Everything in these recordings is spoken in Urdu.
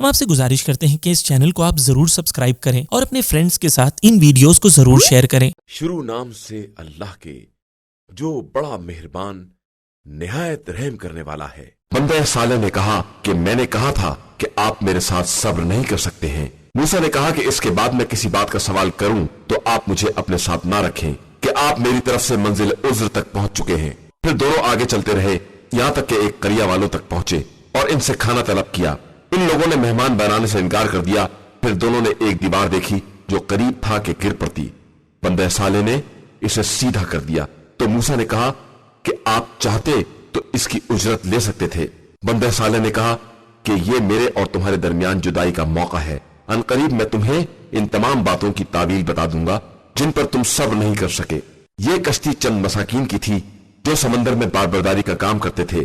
ہم آپ سے گزارش کرتے ہیں کہ اس چینل کو آپ ضرور سبسکرائب کریں اور اپنے فرینڈز کے ساتھ ان ویڈیوز کو ضرور شیئر کریں۔ شروع نام سے اللہ کے جو بڑا مہربان نہایت رحم کرنے والا ہے۔ بندہ صالح نے کہا کہ میں نے کہا تھا کہ آپ میرے ساتھ صبر نہیں کر سکتے ہیں۔ موسیٰ نے کہا کہ اس کے بعد میں کسی بات کا سوال کروں تو آپ مجھے اپنے ساتھ نہ رکھیں کہ آپ میری طرف سے منزل عذر تک پہنچ چکے ہیں۔ پھر دونوں آگے چلتے رہے یہاں تک کہ ایک قریہ والوں تک پہنچے اور ان سے کھانا طلب کیا۔ ان لوگوں نے مہمان بنانے سے انکار کر دیا۔ پھر دونوں نے ایک دیوار دیکھی جو قریب تھا کہ گر پڑتی۔ بندہ صالح نے اسے سیدھا کر دیا تو موسیٰ نے کہا کہ آپ چاہتے تو اس کی اجرت لے سکتے تھے۔ بندہ صالح نے کہا کہ یہ میرے اور تمہارے درمیان جدائی کا موقع ہے، ان قریب میں تمہیں ان تمام باتوں کی تعویل بتا دوں گا جن پر تم صبر نہیں کر سکے۔ یہ کشتی چند مساکین کی تھی جو سمندر میں باربرداری کا کام کرتے تھے۔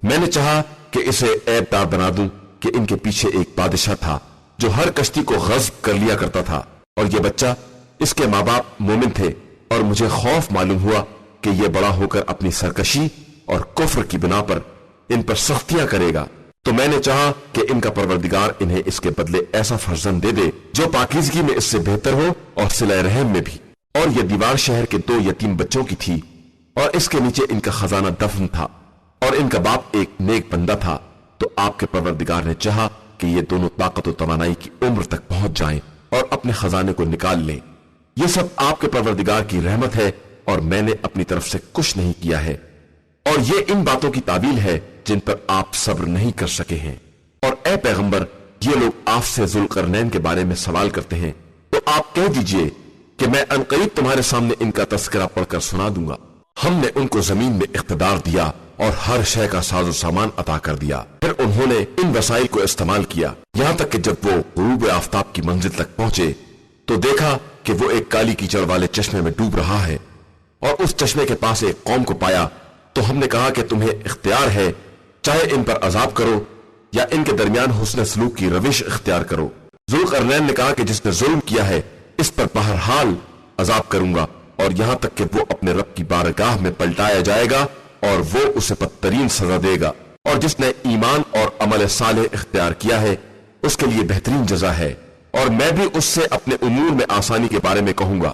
میں نے چاہا کہ اسے عیب دار بنا دوں کہ ان کے پیچھے ایک بادشاہ تھا جو ہر کشتی کو غصب کر لیا کرتا تھا، اور یہ بچہ اس کے ماں باپ مومن تھے، اور مجھے خوف معلوم ہوا کہ یہ بڑا ہو کر اپنی سرکشی اور کفر کی بنا پر ان پر سختیاں کرے گا۔ تو میں نے چاہا کہ ان کا پروردگار انہیں اس کے بدلے ایسا فرزند دے دے جو پاکیزگی میں اس سے بہتر ہو اور صلہ رحم میں بھی۔ اور یہ دیوار شہر کے 2 یتیم بچوں کی تھی، اور اس کے نیچے ان کا خزانہ دفن تھا، اور ان کا باپ ایک نیک بندہ تھا۔ تو آپ کے پروردگار نے چاہا کہ یہ دونوں طاقت و توانائی کی عمر تک پہنچ جائیں اور اپنے خزانے کو نکال لیں۔ یہ سب آپ کے پروردگار کی رحمت ہے، اور میں نے اپنی طرف سے کچھ نہیں کیا ہے، اور یہ ان باتوں کی تعبیل ہے جن پر آپ صبر نہیں کر سکے ہیں۔ اور اے پیغمبر، یہ لوگ آپ سے ذوالقرنین کے بارے میں سوال کرتے ہیں، تو آپ کہہ دیجئے کہ میں عنقریب تمہارے سامنے ان کا تذکرہ پڑھ کر سنا دوں گا۔ ہم نے ان کو زمین میں اقتدار دیا اور ہر شے کا ساز و سامان عطا کر دیا۔ پھر انہوں نے ان وسائل کو استعمال کیا یہاں تک کہ جب وہ غروب آفتاب کی منزل تک پہنچے تو دیکھا کہ وہ ایک کالی کیچڑ والے چشمے میں ڈوب رہا ہے، اور اس چشمے کے پاس ایک قوم کو پایا۔ تو ہم نے کہا کہ تمہیں اختیار ہے، چاہے ان پر عذاب کرو یا ان کے درمیان حسن سلوک کی روش اختیار کرو۔ ذوالقرنین نے کہا کہ جس نے ظلم کیا ہے اس پر بہرحال عذاب کروں گا، اور یہاں تک کہ وہ اپنے رب کی بارگاہ میں پلٹایا جائے گا اور وہ اسے بدترین سزا دے گا، اور جس نے ایمان اور عمل صالح اختیار کیا ہے اس کے لیے بہترین جزا ہے، اور میں بھی اس سے اپنے امور میں آسانی کے بارے میں کہوں گا۔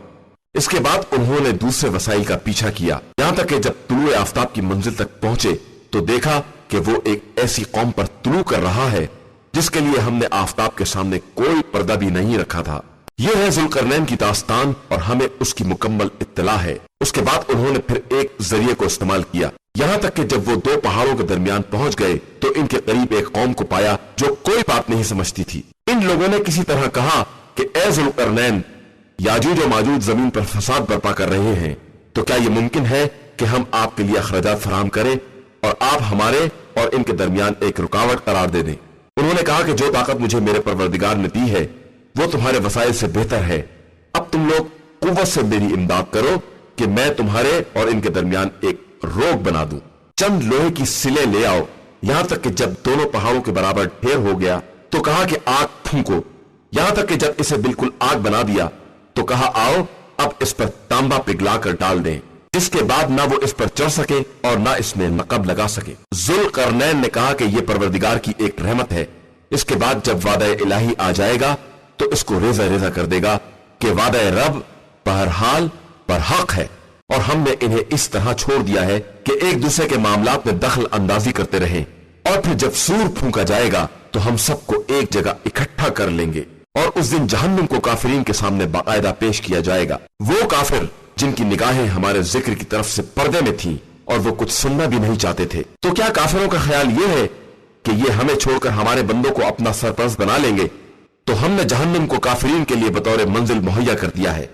اس کے بعد انہوں نے دوسرے وسائل کا پیچھا کیا یہاں تک کہ جب طلوع آفتاب کی منزل تک پہنچے تو دیکھا کہ وہ ایک ایسی قوم پر طلوع کر رہا ہے جس کے لیے ہم نے آفتاب کے سامنے کوئی پردہ بھی نہیں رکھا تھا۔ یہ ہے ذوالقرنین کی داستان، اور ہمیں اس کی مکمل اطلاع ہے۔ اس کے بعد انہوں نے پھر ایک ذریعے کو استعمال کیا یہاں تک کہ جب وہ 2 پہاڑوں کے درمیان پہنچ گئے تو ان کے قریب ایک قوم کو پایا جو کوئی بات نہیں سمجھتی تھی۔ ان لوگوں نے کسی طرح کہا کہ اے ذوالقرنین، یاجوج و ماجوج زمین پر فساد برپا کر رہے ہیں، تو کیا یہ ممکن ہے کہ ہم آپ کے لیے اخراجات فراہم کریں اور آپ ہمارے اور ان کے درمیان ایک رکاوٹ قرار دے دیں؟ انہوں نے کہا کہ جو طاقت مجھے میرے پروردگار نے دی ہے وہ تمہارے وسائل سے بہتر ہے۔ اب تم لوگ قوت سے میری امداد کرو کہ میں تمہارے اور ان کے درمیان ایک روک بنا دوں۔ چند لوہے کی سلیں لے آؤ، یہاں تک کہ جب دونوں پہاڑوں کے برابر ڈھیر ہو گیا تو کہا کہ آگ پھونکو، یہاں تک کہ جب اسے بالکل آگ بنا دیا تو کہا آؤ اب اس پر تانبا پگھلا کر ڈال دیں، جس کے بعد نہ وہ اس پر چڑھ سکے اور نہ اس میں نقب لگا سکے۔ ذوالقرنین نے کہا کہ یہ پروردگار کی ایک رحمت ہے، اس کے بعد جب وعدہ الہی آ جائے گا تو اس کو ریزہ ریزہ کر دے گا کہ وعدہ رب بہرحال برحق ہے، اور ہم نے انہیں اس طرح چھوڑ دیا ہے کہ ایک دوسرے کے معاملات میں دخل اندازی کرتے رہیں، اور پھر جب سور پھونکا جائے گا تو ہم سب کو ایک جگہ اکٹھا کر لیں گے، اور اس دن جہنم کو کافرین کے سامنے باقاعدہ پیش کیا جائے گا۔ وہ کافر جن کی نگاہیں ہمارے ذکر کی طرف سے پردے میں تھیں اور وہ کچھ سننا بھی نہیں چاہتے تھے، تو کیا کافروں کا خیال یہ ہے کہ یہ ہمیں چھوڑ کر ہمارے بندوں کو اپنا سرپرست بنا لیں گے؟ تو ہم نے جہنم کو کافرین کے لیے بطور منزل مہیا کر دیا ہے۔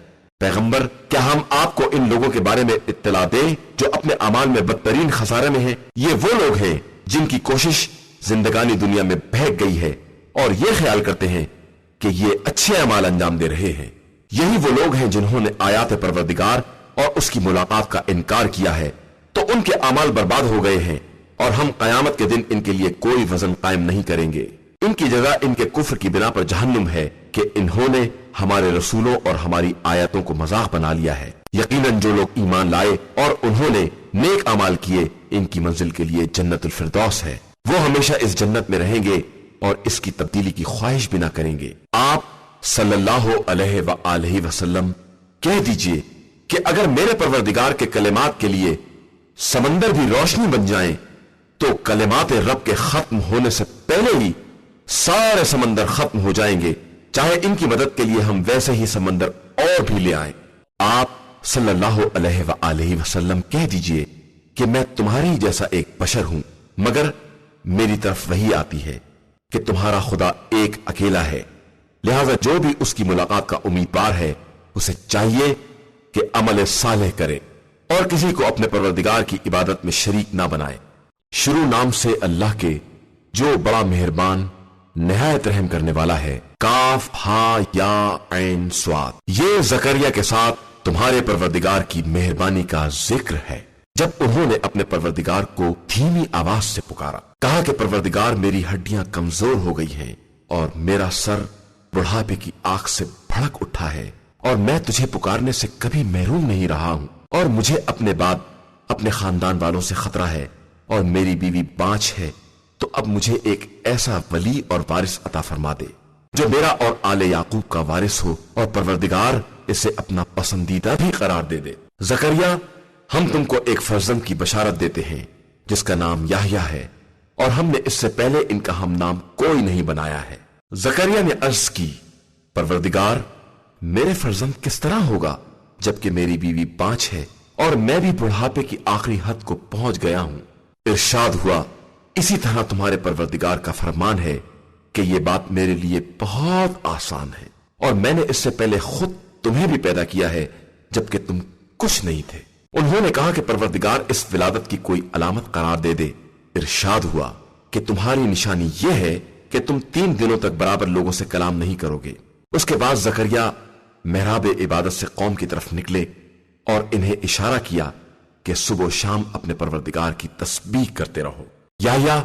پیغمبر، کیا ہم آپ کو ان لوگوں کے بارے میں اطلاع دیں جو اپنے اعمال میں بدترین خسارے میں ہیں؟ یہ وہ لوگ ہیں جن کی کوشش زندگانی دنیا میں بہک گئی ہے اور یہ خیال کرتے ہیں کہ یہ اچھے اعمال انجام دے رہے ہیں۔ یہی وہ لوگ ہیں جنہوں نے آیات پروردگار اور اس کی ملاقات کا انکار کیا ہے، تو ان کے اعمال برباد ہو گئے ہیں، اور ہم قیامت کے دن ان کے لیے کوئی وزن قائم نہیں کریں گے۔ ان کی جگہ ان کے کفر کی بنا پر جہنم ہے کہ انہوں نے ہمارے رسولوں اور ہماری آیتوں کو مذاق بنا لیا ہے۔ یقیناً جو لوگ ایمان لائے اور انہوں نے نیک اعمال کیے ان کی منزل کے لیے جنت الفردوس ہے، وہ ہمیشہ اس جنت میں رہیں گے اور اس کی تبدیلی کی خواہش بھی نہ کریں گے۔ آپ صلی اللہ علیہ وآلہ وسلم کہہ دیجئے کہ اگر میرے پروردگار کے کلمات کے لیے سمندر بھی روشنی بن جائیں تو کلمات رب کے ختم ہونے سے پہلے ہی سارے سمندر ختم ہو جائیں گے، چاہے ان کی مدد کے لیے ہم ویسے ہی سمندر اور بھی لے آئیں۔ آپ صلی اللہ علیہ وآلہ وسلم کہہ دیجئے کہ میں تمہارے ہی جیسا ایک بشر ہوں، مگر میری طرف وحی آتی ہے کہ تمہارا خدا ایک اکیلا ہے، لہذا جو بھی اس کی ملاقات کا امیدوار ہے اسے چاہیے کہ عمل صالح کرے اور کسی کو اپنے پروردگار کی عبادت میں شریک نہ بنائے۔ شروع نام سے اللہ کے جو بڑا مہربان نہایت رحم کرنے والا ہے۔ کاف ہا یا عین صاد، یہ زکریا کے ساتھ تمہارے پروردگار کی مہربانی کا ذکر ہے۔ جب انہوں نے اپنے پروردگار کو دھیمی آواز سے پکارا، کہا کہ پروردگار میری ہڈیاں کمزور ہو گئی ہیں اور میرا سر بڑھاپے کی آگ سے بھڑک اٹھا ہے، اور میں تجھے پکارنے سے کبھی محروم نہیں رہا ہوں، اور مجھے اپنے بعد اپنے خاندان والوں سے خطرہ ہے، اور میری بیوی بانجھ ہے، تو اب مجھے ایک ایسا ولی اور وارث عطا فرما دے جو میرا اور آل یعقوب کا وارث ہو، اور پروردگار اسے اپنا پسندیدہ بھی قرار دے دے۔ زکریا، ہم تم کو ایک فرزند کی بشارت دیتے ہیں جس کا نام یحییٰ ہے، اور ہم نے اس سے پہلے ان کا ہم نام کوئی نہیں بنایا ہے۔ زکریا نے عرض کی، پروردگار، میرے فرزند کس طرح ہوگا جبکہ میری بیوی بانجھ ہے اور میں بھی بڑھاپے کی آخری حد کو پہنچ گیا ہوں؟ ارشاد ہوا، اسی طرح تمہارے پروردگار کا فرمان ہے کہ یہ بات میرے لیے بہت آسان ہے، اور میں نے اس سے پہلے خود تمہیں بھی پیدا کیا ہے جبکہ تم کچھ نہیں تھے۔ انہوں نے کہا کہ پروردگار اس ولادت کی کوئی علامت قرار دے دے۔ ارشاد ہوا کہ تمہاری نشانی یہ ہے کہ تم 3 دنوں تک برابر لوگوں سے کلام نہیں کرو گے۔ اس کے بعد زکریا محراب عبادت سے قوم کی طرف نکلے اور انہیں اشارہ کیا کہ صبح و شام اپنے پروردگار کی تسبیح کرتے رہو۔ یحییٰ،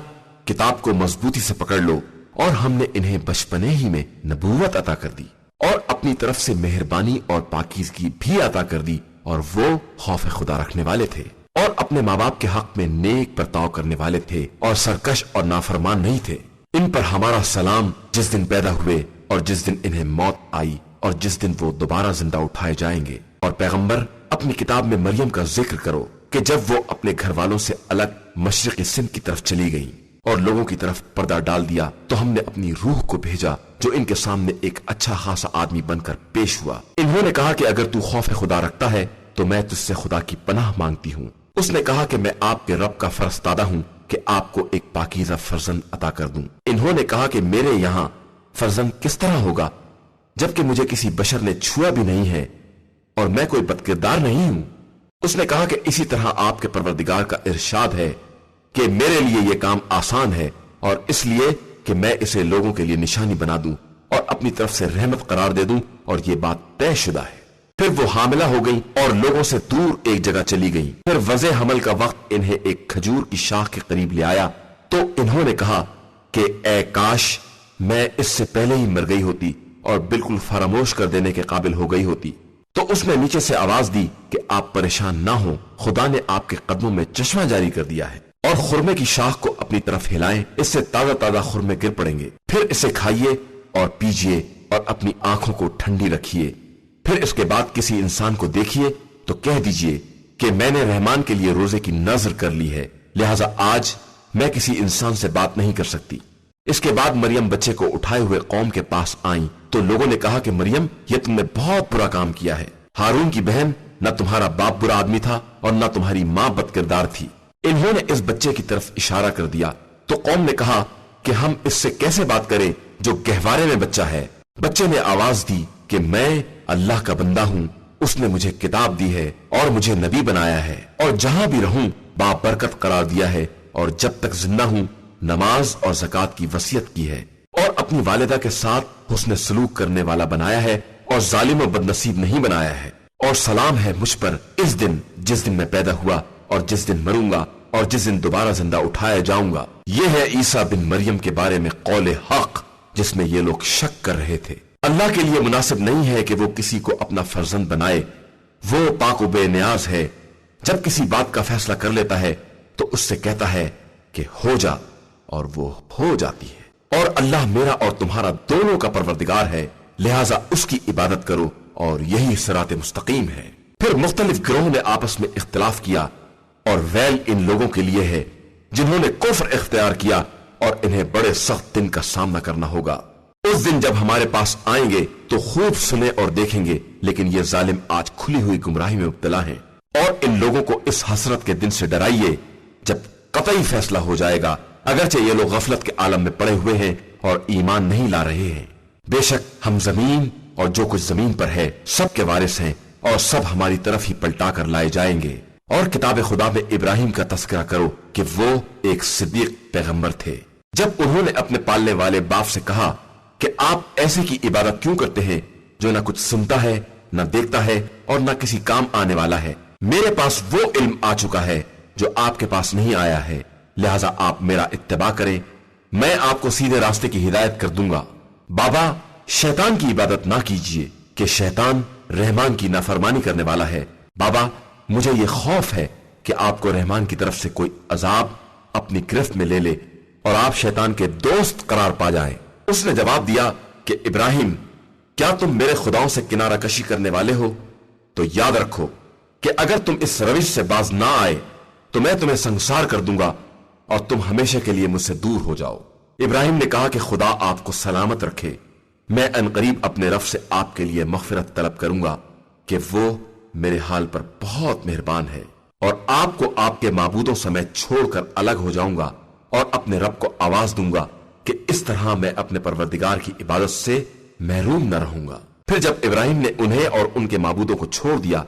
کتاب کو مضبوطی سے پکڑ لو، اور ہم نے انہیں بچپنے ہی میں نبوت عطا کر دی اور اپنی طرف سے مہربانی اور پاکیزگی بھی عطا کر دی، اور وہ خوف خدا رکھنے والے تھے اور اپنے ماں باپ کے حق میں نیک برتاؤ کرنے والے تھے اور سرکش اور نافرمان نہیں تھے۔ ان پر ہمارا سلام جس دن پیدا ہوئے اور جس دن انہیں موت آئی اور جس دن وہ دوبارہ زندہ اٹھائے جائیں گے۔ اور پیغمبر، اپنی کتاب میں مریم کا ذکر کرو کہ جب وہ اپنے گھر والوں سے الگ مشرقی سندھ کی طرف چلی گئیں اور لوگوں کی طرف پردہ ڈال دیا، تو ہم نے اپنی روح کو بھیجا جو ان کے سامنے ایک اچھا خاصا آدمی بن کر پیش ہوا۔ انہوں نے کہا کہ اگر تو خوف خدا رکھتا ہے تو میں تجھ سے خدا کی پناہ مانگتی ہوں۔ اس نے کہا کہ میں آپ کے رب کا فرستادہ ہوں کہ آپ کو ایک پاکیزہ فرزند عطا کر دوں۔ انہوں نے کہا کہ میرے یہاں فرزند کس طرح ہوگا جبکہ مجھے کسی بشر نے چھوا بھی نہیں ہے اور میں کوئی بدکردار نہیں ہوں؟ اس نے کہا کہ اسی طرح آپ کے پروردگار کا ارشاد ہے کہ میرے لیے یہ کام آسان ہے، اور اس لیے کہ میں اسے لوگوں کے لیے نشانی بنا دوں اور اپنی طرف سے رحمت قرار دے دوں، اور یہ بات طے شدہ ہے۔ پھر وہ حاملہ ہو گئی اور لوگوں سے دور ایک جگہ چلی گئی۔ پھر وضع حمل کا وقت انہیں ایک کھجور کی شاخ کے قریب لے آیا، تو انہوں نے کہا کہ اے کاش میں اس سے پہلے ہی مر گئی ہوتی اور بالکل فراموش کر دینے کے قابل ہو گئی ہوتی۔ تو اس نے نیچے سے آواز دی کہ آپ پریشان نہ ہوں، خدا نے آپ کے قدموں میں چشمہ جاری کر دیا ہے، اور خرمے کی شاخ کو اپنی طرف ہلائیں، اس سے تازہ تازہ خرمے گر پڑیں گے۔ پھر اسے کھائیے اور پیجیے اور اپنی آنکھوں کو ٹھنڈی رکھیے۔ پھر اس کے بعد کسی انسان کو دیکھیے تو کہہ دیجیے کہ میں نے رحمان کے لیے روزے کی نذر کر لی ہے، لہٰذا آج میں کسی انسان سے بات نہیں کر سکتی۔ اس کے بعد مریم بچے کو اٹھائے ہوئے قوم کے پاس آئیں، تو لوگوں نے کہا کہ مریم، یہ تم نے بہت برا کام کیا ہے۔ ہارون کی بہن، نہ تمہارا باپ برا آدمی تھا اور نہ تمہاری ماں بد کردار تھی۔ انہوں نے اس بچے کی طرف اشارہ کر دیا تو قوم نے کہا کہ ہم اس سے کیسے بات کریں جو گہوارے میں بچہ ہے؟ بچے نے آواز دی کہ میں اللہ کا بندہ ہوں، اس نے مجھے کتاب دی ہے اور مجھے نبی بنایا ہے، اور جہاں بھی رہوں بابرکت قرار دیا ہے، اور جب تک زندہ ہوں نماز اور زکوٰۃ کی وصیت کی ہے، اور اپنی والدہ کے ساتھ حسن سلوک کرنے والا بنایا ہے، اور ظالم و بد نصیب نہیں بنایا ہے۔ اور سلام ہے مجھ پر اس دن جس دن میں پیدا ہوا، اور جس دن مروں گا، اور جس دن دوبارہ زندہ اٹھایا جاؤں گا۔ یہ ہے عیسیٰ بن مریم کے بارے میں قول حق جس میں یہ لوگ شک کر رہے تھے۔ اللہ کے لیے مناسب نہیں ہے کہ وہ کسی کو اپنا فرزند بنائے، وہ پاک و بے نیاز ہے۔ جب کسی بات کا فیصلہ کر لیتا ہے تو اس سے کہتا ہے کہ ہو جا، اور وہ ہو جاتی ہے۔ اور اللہ میرا اور تمہارا دونوں کا پروردگار ہے، لہذا اس کی عبادت کرو اور یہی صراط مستقیم ہے۔ پھر مختلف گروہوں نے آپس میں اختلاف کیا، اور ویل ان لوگوں کے لیے ہے جنہوں نے کفر اختیار کیا اور انہیں بڑے سخت دن کا سامنا کرنا ہوگا۔ اس دن جب ہمارے پاس آئیں گے تو خوب سنیں اور دیکھیں گے، لیکن یہ ظالم آج کھلی ہوئی گمراہی میں مبتلا ہیں۔ اور ان لوگوں کو اس حسرت کے دن سے ڈرائیے جب قطعی فیصلہ ہو جائے گا، اگرچہ یہ لوگ غفلت کے عالم میں پڑے ہوئے ہیں اور ایمان نہیں لا رہے ہیں۔ بے شک ہم زمین اور جو کچھ زمین پر ہے سب کے وارث ہیں، اور سب ہماری طرف ہی پلٹا کر لائے جائیں گے۔ اور کتاب خدا میں ابراہیم کا تذکرہ کرو کہ وہ ایک صدیق پیغمبر تھے۔ جب انہوں نے اپنے پالنے والے باپ سے کہا کہ آپ ایسے کی عبادت کیوں کرتے ہیں جو نہ کچھ سنتا ہے، نہ دیکھتا ہے، اور نہ کسی کام آنے والا ہے؟ میرے پاس وہ علم آ چکا ہے جو آپ کے پاس نہیں آیا ہے، لہٰذا آپ میرا اتباع کریں، میں آپ کو سیدھے راستے کی ہدایت کر دوں گا۔ بابا، شیطان کی عبادت نہ کیجیے کہ شیطان رحمان کی نافرمانی کرنے والا ہے۔ بابا، مجھے یہ خوف ہے کہ آپ کو رحمان کی طرف سے کوئی عذاب اپنی گرفت میں لے لے اور آپ شیطان کے دوست قرار پا جائیں۔ اس نے جواب دیا کہ ابراہیم، کیا تم میرے خداؤں سے کنارہ کشی کرنے والے ہو؟ تو یاد رکھو کہ اگر تم اس روش سے باز نہ آئے تو میں تمہیں سنسار کر دوں گا اور تم ہمیشہ کے لیے مجھ سے دور ہو جاؤ۔ ابراہیم نے کہا کہ خدا آپ کو سلامت رکھے، میں عنقریب اپنے رب سے آپ کے لیے مغفرت طلب کروں گا کہ وہ میرے حال پر بہت مہربان ہے، اور آپ کو آپ کے معبودوں سمیت چھوڑ کر الگ ہو جاؤں گا اور اپنے رب کو آواز دوں گا کہ اس طرح میں اپنے پروردگار کی عبادت سے محروم نہ رہوں گا۔ پھر جب ابراہیم نے انہیں اور ان کے معبودوں کو چھوڑ دیا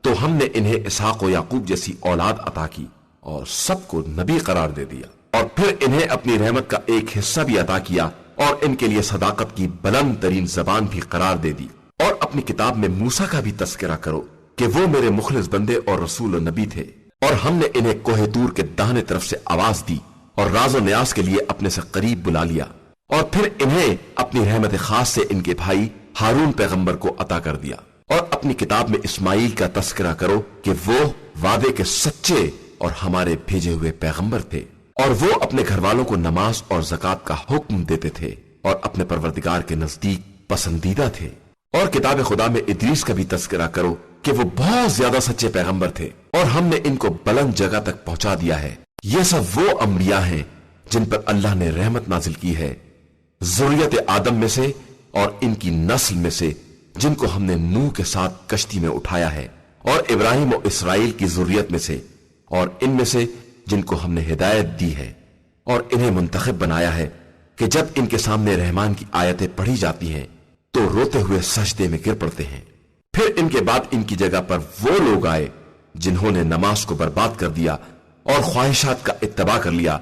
تو ہم نے انہیں اسحاق و یعقوب جیسی اولاد عطا کی اور سب کو نبی قرار دے دیا، اور پھر انہیں اپنی رحمت کا ایک حصہ بھی عطا کیا اور ان کے لیے صداقت کی بلند ترین زبان بھی قرار دے دی۔ اور اپنی کتاب میں موسیٰ کا بھی تذکرہ کرو کہ وہ میرے مخلص بندے اور رسول و نبی تھے، اور ہم نے انہیں کوہ طور کے داہنے طرف سے آواز دی اور راز و نیاز کے لیے اپنے سے قریب بلا لیا، اور پھر انہیں اپنی رحمت خاص سے ان کے بھائی ہارون پیغمبر کو عطا کر دیا۔ اور اپنی کتاب میں اسماعیل کا تذکرہ کرو کہ وہ وعدے کے سچے اور ہمارے بھیجے ہوئے پیغمبر تھے، اور وہ اپنے گھر والوں کو نماز اور زکوٰۃ کا حکم دیتے تھے اور اپنے پروردگار کے نزدیک پسندیدہ تھے۔ اور کتاب خدا میں ادریس کا بھی تذکرہ کرو کہ وہ بہت زیادہ سچے پیغمبر تھے، اور ہم نے ان کو بلند جگہ تک پہنچا دیا ہے۔ یہ سب وہ انبیاء ہیں جن پر اللہ نے رحمت نازل کی ہے، ذریت آدم میں سے اور ان کی نسل میں سے جن کو ہم نے نوح کے ساتھ کشتی میں اٹھایا ہے، اور ابراہیم و اسرائیل کی ذریت میں سے، اور ان میں سے جن کو ہم نے ہدایت دی ہے، اور انہیں منتخب بنایا ہے کہ جب ان کے سامنے رحمان کی آیتیں پڑھی جاتی ہیں تو روتے ہوئے سجدے میں گر پڑتے ہیں۔ پھر ان کے بعد ان کی جگہ پر وہ لوگ آئے جنہوں نے نماز کو برباد کر دیا اور خواہشات کا اتباع کر لیا،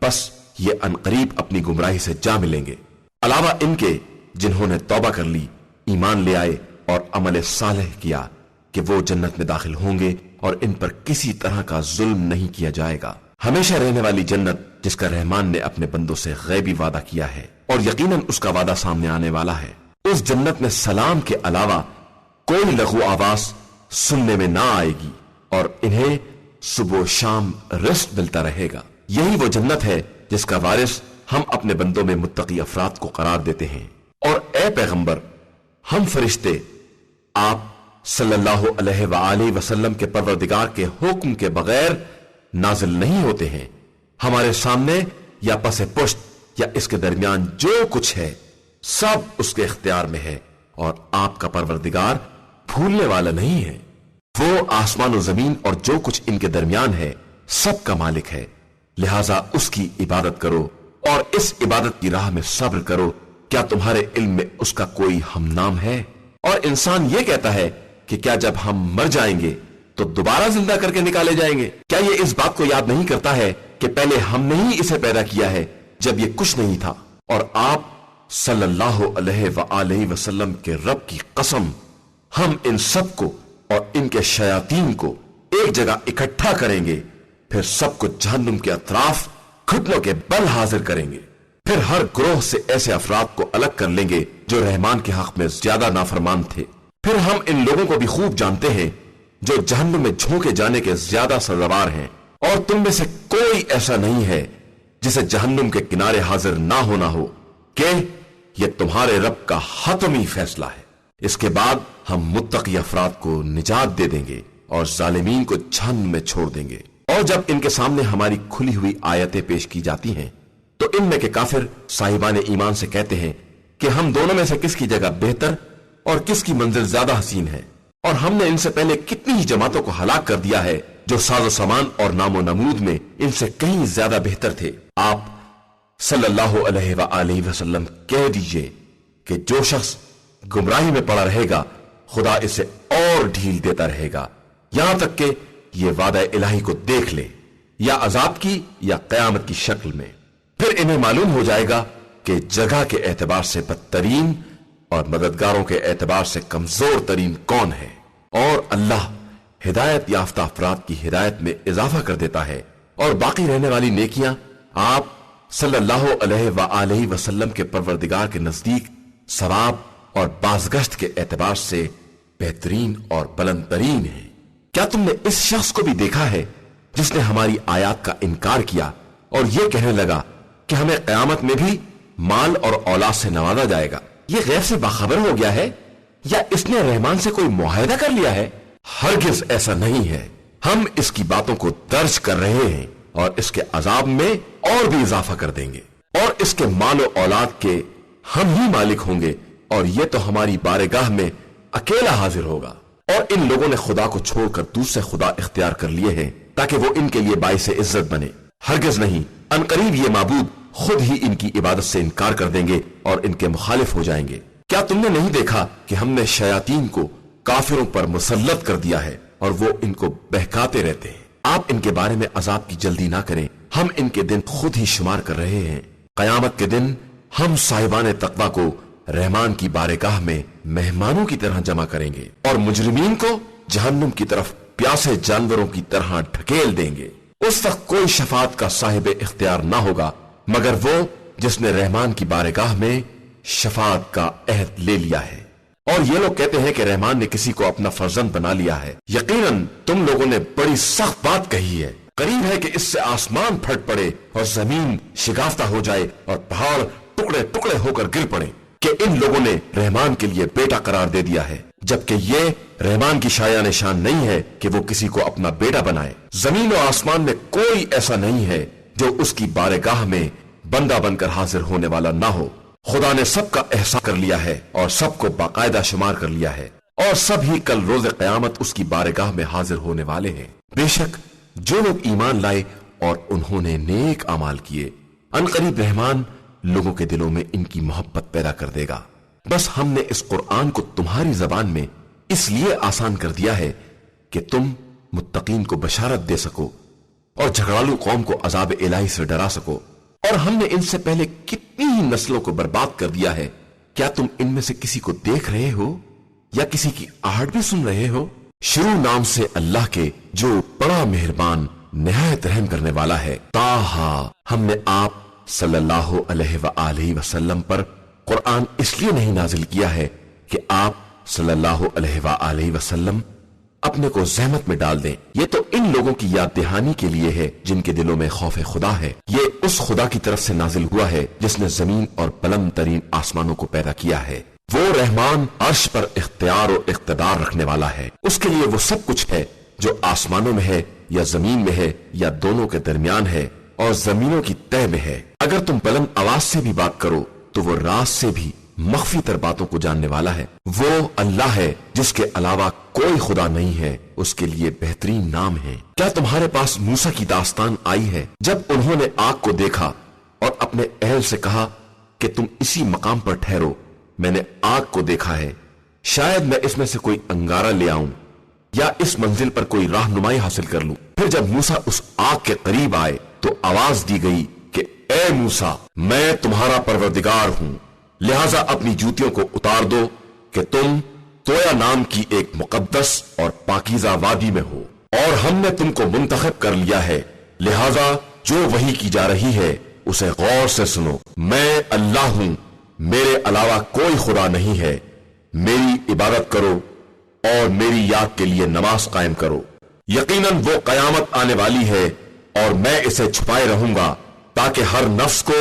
بس یہ عنقریب اپنی گمراہی سے جا ملیں گے، علاوہ ان کے جنہوں نے توبہ کر لی، ایمان لے آئے اور عمل صالح کیا کہ وہ جنت میں داخل ہوں گے اور ان پر کسی طرح کا ظلم نہیں کیا جائے گا۔ ہمیشہ رہنے والی جنت جس کا رحمان نے اپنے بندوں سے غیبی وعدہ کیا ہے، اور یقیناً اس کا وعدہ سامنے آنے والا ہے۔ اس جنت میں سلام کے علاوہ کوئی لغو آواز سننے میں نہ آئے گی، اور انہیں صبح و شام رزق ملتا رہے گا۔ یہی وہ جنت ہے جس کا وارث ہم اپنے بندوں میں متقی افراد کو قرار دیتے ہیں۔ اور اے پیغمبر، ہم فرشتے آپ صلی اللہ علیہ وآلہ وسلم کے پروردگار کے حکم کے بغیر نازل نہیں ہوتے ہیں۔ ہمارے سامنے یا پس پشت یا اس کے درمیان جو کچھ ہے سب اس کے اختیار میں ہے، اور آپ کا پروردگار بھولنے والا نہیں ہے۔ وہ آسمان و زمین اور جو کچھ ان کے درمیان ہے سب کا مالک ہے، لہذا اس کی عبادت کرو اور اس عبادت کی راہ میں صبر کرو۔ کیا تمہارے علم میں اس کا کوئی ہم نام ہے؟ اور انسان یہ کہتا ہے کہ کیا جب ہم مر جائیں گے تو دوبارہ زندہ کر کے نکالے جائیں گے؟ کیا یہ اس بات کو یاد نہیں کرتا ہے کہ پہلے ہم نے ہی اسے پیدا کیا ہے جب یہ کچھ نہیں تھا؟ اور آپ صلی اللہ علیہ وآلہ وسلم کے رب کی قسم، ہم ان سب کو اور ان کے شیاطین کو ایک جگہ اکٹھا کریں گے، پھر سب کو جہنم کے اطراف گھٹنوں کے بل حاضر کریں گے، پھر ہر گروہ سے ایسے افراد کو الگ کر لیں گے جو رحمان کے حق میں زیادہ نافرمان تھے۔ پھر ہم ان لوگوں کو بھی خوب جانتے ہیں جو جہنم میں جھونکے جانے کے زیادہ سزاوار ہیں، اور تم میں سے کوئی ایسا نہیں ہے جسے جہنم کے کنارے حاضر نہ ہونا ہو کہ یہ تمہارے رب کا حتمی فیصلہ ہے۔ اس کے بعد ہم متقی افراد کو نجات دے دیں گے اور ظالمین کو جہنم میں چھوڑ دیں گے۔ اور جب ان کے سامنے ہماری کھلی ہوئی آیتیں پیش کی جاتی ہیں تو ان میں کے کافر صاحبان ایمان سے کہتے ہیں کہ ہم دونوں میں سے کس کی جگہ بہتر اور کس کی منزل زیادہ حسین ہے، اور ہم نے ان سے پہلے کتنی ہی جماعتوں کو ہلاک کر دیا ہے جو ساز و سامان اور نام و نمود میں ان سے کہیں زیادہ بہتر تھے۔ آپ صلی اللہ علیہ وآلہ وسلم کہہ دیجئے کہ جو شخص گمراہی میں پڑا رہے گا خدا اسے اور ڈھیل دیتا رہے گا یہاں تک کہ یہ وعدہ الہی کو دیکھ لے، یا عذاب کی یا قیامت کی شکل میں۔ پھر انہیں معلوم ہو جائے گا کہ جگہ کے اعتبار سے بدترین اور مددگاروں کے اعتبار سے کمزور ترین کون ہے، اور اللہ ہدایت یافتہ افراد کی ہدایت میں اضافہ کر دیتا ہے، اور باقی رہنے والی نیکیاں آپ صلی اللہ علیہ وآلہ وسلم کے پروردگار کے نزدیک ثواب اور بازگشت کے اعتبار سے بہترین اور بلند ترین ہیں۔ کیا تم نے اس شخص کو بھی دیکھا ہے جس نے ہماری آیات کا انکار کیا اور یہ کہنے لگا کہ ہمیں قیامت میں بھی مال اور اولاد سے نوازا جائے گا؟ یہ غیب سے باخبر ہو گیا ہے یا اس نے رحمان سے کوئی معاہدہ کر لیا ہے؟ ہرگز ایسا نہیں ہے، ہم اس کی باتوں کو درج کر رہے ہیں اور اس کے عذاب میں اور بھی اضافہ کر دیں گے، اور اس کے مال و اولاد کے ہم ہی مالک ہوں گے، اور یہ تو ہماری بارگاہ میں اکیلا حاضر ہوگا۔ اور ان لوگوں نے خدا کو چھوڑ کر دوسرے خدا اختیار کر لیے ہیں تاکہ وہ ان کے لیے باعث عزت بنے۔ ہرگز نہیں، ان قریب یہ معبود خود ہی ان کی عبادت سے انکار کر دیں گے اور ان کے مخالف ہو جائیں گے۔ کیا تم نے نہیں دیکھا کہ ہم نے شیاطین کو کافروں پر مسلط کر دیا ہے اور وہ ان کو بہکاتے رہتے ہیں؟ آپ ان کے بارے میں عذاب کی جلدی نہ کریں، ہم ان کے دن خود ہی شمار کر رہے ہیں۔ قیامت کے دن ہم صاحبان تقوی کو رحمان کی بارگاہ میں مہمانوں کی طرح جمع کریں گے اور مجرمین کو جہنم کی طرف پیاسے جانوروں کی طرح ڈھکیل دیں گے۔ اس وقت کوئی شفاعت کا صاحب اختیار نہ ہوگا مگر وہ جس نے رحمان کی بارگاہ میں شفاعت کا عہد لے لیا ہے۔ اور یہ لوگ کہتے ہیں کہ رحمان نے کسی کو اپنا فرزند بنا لیا ہے۔ یقیناً تم لوگوں نے بڑی سخت بات کہی ہے، قریب ہے کہ اس سے آسمان پھٹ پڑے اور زمین شگافتہ ہو جائے اور پہاڑ ٹکڑے ٹکڑے ہو کر گر پڑے کہ ان لوگوں نے رحمان کے لیے بیٹا قرار دے دیا ہے، جبکہ یہ رحمان کی شایع نشان نہیں ہے کہ وہ کسی کو اپنا بیٹا بنائے۔ زمین و آسمان میں کوئی ایسا نہیں ہے جو اس کی بارگاہ میں بندہ بن کر حاضر ہونے والا نہ ہو۔ خدا نے سب کا احسان کر لیا ہے اور سب کو باقاعدہ شمار کر لیا ہے، اور سب ہی کل روز قیامت اس کی بارگاہ میں حاضر ہونے والے ہیں۔ بے شک جو لوگ ایمان لائے اور انہوں نے نیک اعمال کیے، ان قریب رحمان لوگوں کے دلوں میں ان کی محبت پیدا کر دے گا۔ بس ہم نے اس قرآن کو تمہاری زبان میں اس لیے آسان کر دیا ہے کہ تم متقین کو بشارت دے سکو اور جھگڑالو قوم کو عذاب الہی سے ڈرا سکو۔ اور ہم نے ان سے پہلے کتنی ہی نسلوں کو برباد کر دیا ہے، کیا تم ان میں سے کسی کو دیکھ رہے ہو یا کسی کی آہٹ بھی سن رہے ہو؟ شروع نام سے اللہ کے جو بڑا مہربان نہایت رحم کرنے والا ہے۔ تاہا، ہم نے آپ صلی اللہ علیہ وآلہ وسلم پر قرآن اس لیے نہیں نازل کیا ہے کہ آپ صلی اللہ علیہ وآلہ وسلم اپنے کو زحمت میں ڈال دیں، یہ تو ان لوگوں کی یاد دہانی کے لیے ہے جن کے دلوں میں خوف خدا ہے۔ یہ اس خدا کی طرف سے نازل ہوا ہے جس نے زمین اور بلند ترین آسمانوں کو پیدا کیا ہے۔ وہ رحمان عرش پر اختیار و اقتدار رکھنے والا ہے، اس کے لیے وہ سب کچھ ہے جو آسمانوں میں ہے یا زمین میں ہے یا دونوں کے درمیان ہے اور زمینوں کی تہ میں ہے۔ اگر تم بلند آواز سے بھی بات کرو تو وہ راز سے بھی مخفی تر باتوں کو جاننے والا ہے۔ وہ اللہ ہے جس کے علاوہ کوئی خدا نہیں ہے، اس کے لیے بہترین نام ہے۔ کیا تمہارے پاس موسیٰ کی داستان آئی ہے جب انہوں نے آگ کو دیکھا اور اپنے اہل سے کہا کہ تم اسی مقام پر ٹھہرو، میں نے آگ کو دیکھا ہے، شاید میں اس میں سے کوئی انگارہ لے آؤں یا اس منزل پر کوئی رہنمائی حاصل کر لوں۔ پھر جب موسیٰ اس آگ کے قریب آئے تو آواز دی گئی کہ اے موسیٰ، میں تمہارا پروردگار ہوں، لہذا اپنی جوتیوں کو اتار دو کہ تم تویا نام کی ایک مقدس اور پاکیزہ وادی میں ہو، اور ہم نے تم کو منتخب کر لیا ہے، لہذا جو وحی کی جا رہی ہے اسے غور سے سنو۔ میں اللہ ہوں، میرے علاوہ کوئی خدا نہیں ہے، میری عبادت کرو اور میری یاد کے لیے نماز قائم کرو۔ یقیناً وہ قیامت آنے والی ہے اور میں اسے چھپائے رہوں گا تاکہ ہر نفس کو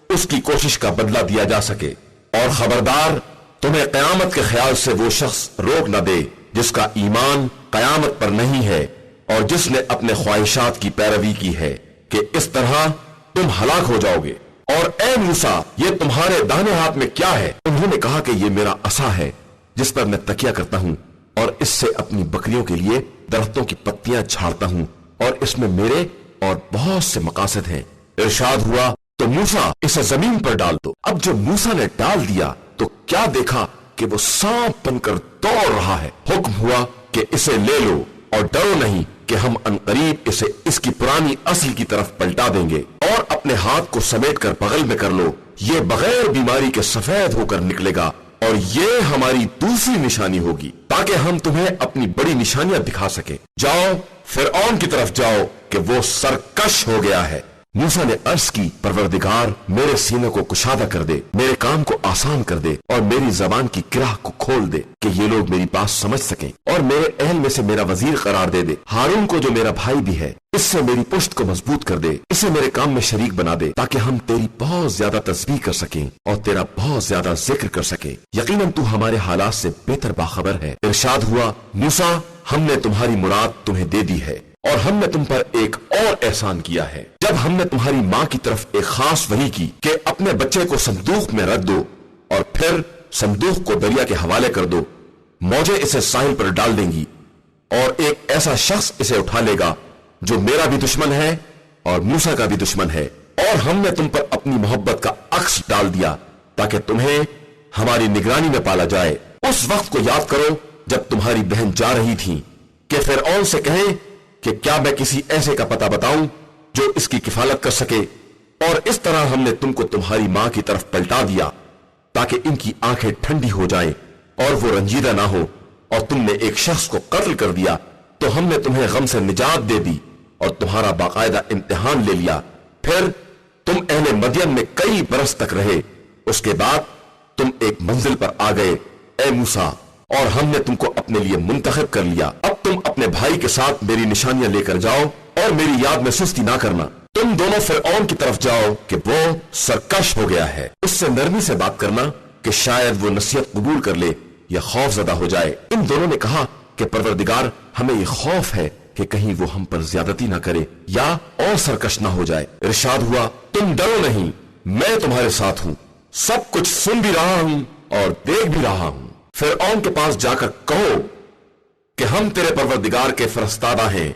اس کی کوشش کا بدلہ دیا جا سکے۔ اور خبردار، تمہیں قیامت کے خیال سے وہ شخص روک نہ دے جس کا ایمان قیامت پر نہیں ہے اور جس نے اپنے خواہشات کی پیروی کی ہے، کہ اس طرح تم ہلاک ہو جاؤ گے۔ اور اے موسیٰ، یہ تمہارے داہنے ہاتھ میں کیا ہے؟ انہوں نے کہا کہ یہ میرا عصا ہے جس پر میں تکیہ کرتا ہوں، اور اس سے اپنی بکریوں کے لیے درختوں کی پتیاں جھاڑتا ہوں، اور اس میں میرے اور بہت سے مقاصد ہیں۔ ارشاد ہوا تو موسیٰ اسے زمین پر ڈال دو۔ اب جب موسیٰ نے ڈال دیا تو کیا دیکھا کہ وہ سانپ بن کر دوڑ رہا ہے۔ حکم ہوا کہ اسے لے لو اور ڈرو نہیں کہ ہم عنقریب اسے اس کی پرانی اصل کی طرف پلٹا دیں گے، اور اپنے ہاتھ کو سمیٹ کر بغل میں کر لو، یہ بغیر بیماری کے سفید ہو کر نکلے گا، اور یہ ہماری دوسری نشانی ہوگی تاکہ ہم تمہیں اپنی بڑی نشانیاں دکھا سکیں۔ جاؤ فرعون کی طرف جاؤ کہ وہ سرکش ہو گیا ہے۔ موسیٰ نے عرض کی، پروردگار میرے سینے کو کشادہ کر دے، میرے کام کو آسان کر دے، اور میری زبان کی گرہ کو کھول دے کہ یہ لوگ میری بات سمجھ سکیں، اور میرے اہل میں سے میرا وزیر قرار دے دے، ہارون کو جو میرا بھائی بھی ہے، اس سے میری پشت کو مضبوط کر دے، اسے میرے کام میں شریک بنا دے، تاکہ ہم تیری بہت زیادہ تسبیح کر سکیں اور تیرا بہت زیادہ ذکر کر سکیں، یقیناً تو ہمارے حالات سے بہتر باخبر ہے۔ ارشاد ہوا، موسیٰ ہم نے تمہاری مراد تمہیں دے دی ہے، اور ہم نے تم پر ایک اور احسان کیا ہے، جب ہم نے تمہاری ماں کی طرف ایک خاص وحی کی کہ اپنے بچے کو صندوق میں رکھ دو، اور پھر صندوق کو دریا کے حوالے کر دو، موجیں اسے ساحل پر ڈال دیں گی، اور ایک ایسا شخص اسے اٹھا لے گا جو میرا بھی دشمن ہے اور موسیٰ کا بھی دشمن ہے، اور ہم نے تم پر اپنی محبت کا عکس ڈال دیا تاکہ تمہیں ہماری نگرانی میں پالا جائے۔ اس وقت کو یاد کرو جب تمہاری بہن جا رہی تھی کہ فرعون سے کہیں کہ کیا میں کسی ایسے کا پتہ بتاؤں جو اس کی کفالت کر سکے، اور اس طرح ہم نے تم کو تمہاری ماں کی طرف پلٹا دیا تاکہ ان کی آنکھیں ٹھنڈی ہو جائیں اور وہ رنجیدہ نہ ہو، اور تم نے ایک شخص کو قتل کر دیا تو ہم نے تمہیں غم سے نجات دے دی اور تمہارا باقاعدہ امتحان لے لیا۔ پھر تم اہل مدین میں کئی برس تک رہے، اس کے بعد تم ایک منزل پر آ گئے اے موسیٰ، اور ہم نے تم کو اپنے لیے منتخب کر لیا۔ اب تم اپنے بھائی کے ساتھ میری نشانیاں لے کر جاؤ اور میری یاد میں سستی نہ کرنا۔ تم دونوں فرعون کی طرف جاؤ کہ وہ سرکش ہو گیا ہے، اس سے نرمی سے بات کرنا کہ شاید وہ نصیحت قبول کر لے یا خوف زدہ ہو جائے۔ ان دونوں نے کہا کہ پروردگار ہمیں یہ خوف ہے کہ کہیں وہ ہم پر زیادتی نہ کرے یا اور سرکش نہ ہو جائے۔ ارشاد ہوا، تم ڈرو نہیں، میں تمہارے ساتھ ہوں، سب کچھ سن بھی رہا ہوں اور دیکھ بھی رہا ہوں۔ فرعون کے پاس جا کر کہو کہ ہم تیرے پروردگار کے فرستادہ ہیں،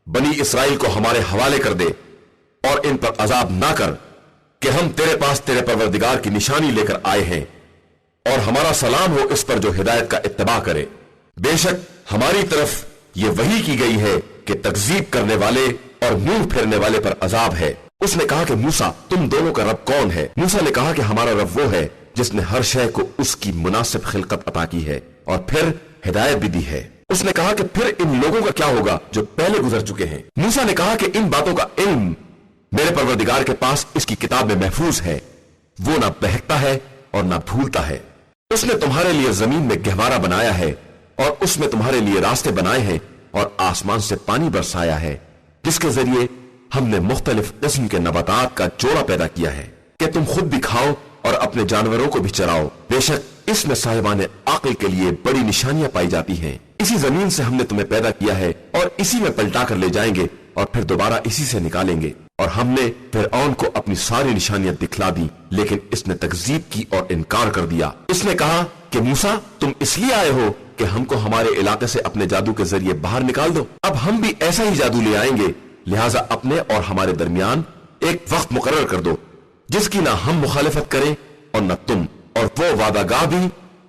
بنی اسرائیل کو ہمارے حوالے کر دے اور ان پر عذاب نہ کر، کہ ہم تیرے پاس تیرے پروردگار کی نشانی لے کر آئے ہیں، اور ہمارا سلام ہو اس پر جو ہدایت کا اتباع کرے۔ بے شک ہماری طرف یہ وحی کی گئی ہے کہ تکذیب کرنے والے اور منہ پھیرنے والے پر عذاب ہے۔ اس نے کہا کہ موسیٰ تم دونوں کا رب کون ہے؟ موسیٰ نے کہا کہ ہمارا رب وہ ہے جس نے ہر شے کو اس کی مناسب خلقت عطا کی ہے اور پھر ہدایت بھی دی ہے۔ اس نے کہا کہ پھر ان لوگوں کا کیا ہوگا جو پہلے گزر چکے ہیں؟ موسیٰ نے کہا کہ ان باتوں کا علم میرے پروردگار کے پاس اس کی کتاب میں محفوظ ہے، وہ نہ بہکتا ہے اور نہ بھولتا ہے۔ اس نے تمہارے لیے زمین میں گہوارہ بنایا ہے اور اس میں تمہارے لیے راستے بنائے ہیں، اور آسمان سے پانی برسایا ہے جس کے ذریعے ہم نے مختلف قسم کے نباتات کا جوڑا پیدا کیا ہے کہ تم خود بھی کھاؤ اور اپنے جانوروں کو بھی چراؤ۔ بے شک اس میں صاحبان عقل کے لیے بڑی نشانیاں پائی جاتی ہیں۔ اسی زمین سے ہم نے تمہیں پیدا کیا ہے اور اسی میں پلٹا کر لے جائیں گے اور پھر دوبارہ اسی سے نکالیں گے۔ اور ہم نے فرعون کو اپنی ساری نشانیاں دکھلا دی، لیکن اس نے تکذیب کی اور انکار کر دیا۔ اس نے کہا کہ موسیٰ تم اس لیے آئے ہو کہ ہم کو ہمارے علاقے سے اپنے جادو کے ذریعے باہر نکال دو؟ اب ہم بھی ایسا ہی جادو لے آئیں گے، لہٰذا اپنے اور ہمارے درمیان ایک وقت مقرر کر دو جس کی نہ ہم مخالفت کریں اور نہ تم، اور وہ وعدہ گاہ بھی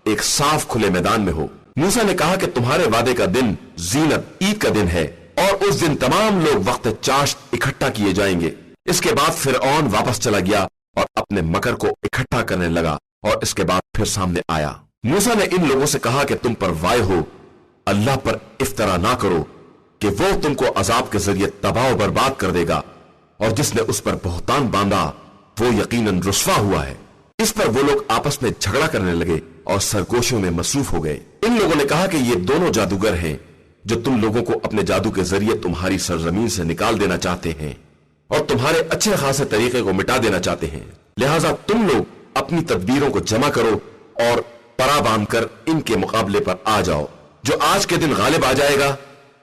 ایک صاف کھلے میدان میں ہو۔ موسیٰ نے کہا کہ تمہارے وعدے کا دن زینت عید کا دن ہے، اور اس دن تمام لوگ وقت چاشت اکٹھا کیے جائیں گے۔ اس کے بعد فرعون واپس چلا گیا اور اپنے مکر کو اکٹھا کرنے لگا، اور اس کے بعد پھر سامنے آیا۔ موسیٰ نے ان لوگوں سے کہا کہ تم پر وائے ہو، اللہ پر افطرا نہ کرو کہ وہ تم کو عذاب کے ذریعے تباہ و برباد کر دے گا، اور جس نے اس پر بہتان باندھا وہ یقیناً رسوا ہوا ہے۔ اس پر وہ لوگ آپس میں جھگڑا کرنے لگے اور سرگوشیوں میں مصروف ہو گئے۔ ان لوگوں نے کہا کہ یہ دونوں جادوگر ہیں جو تم لوگوں کو اپنے جادو کے ذریعے تمہاری سرزمین سے نکال دینا چاہتے ہیں۔ اور تمہارے اچھے خاصے طریقے کو مٹا دینا چاہتے ہیں. لہذا تم لوگ اپنی تدبیروں کو جمع کرو اور پرا باندھ کر ان کے مقابلے پر آ جاؤ. جو آج کے دن غالب آ جائے گا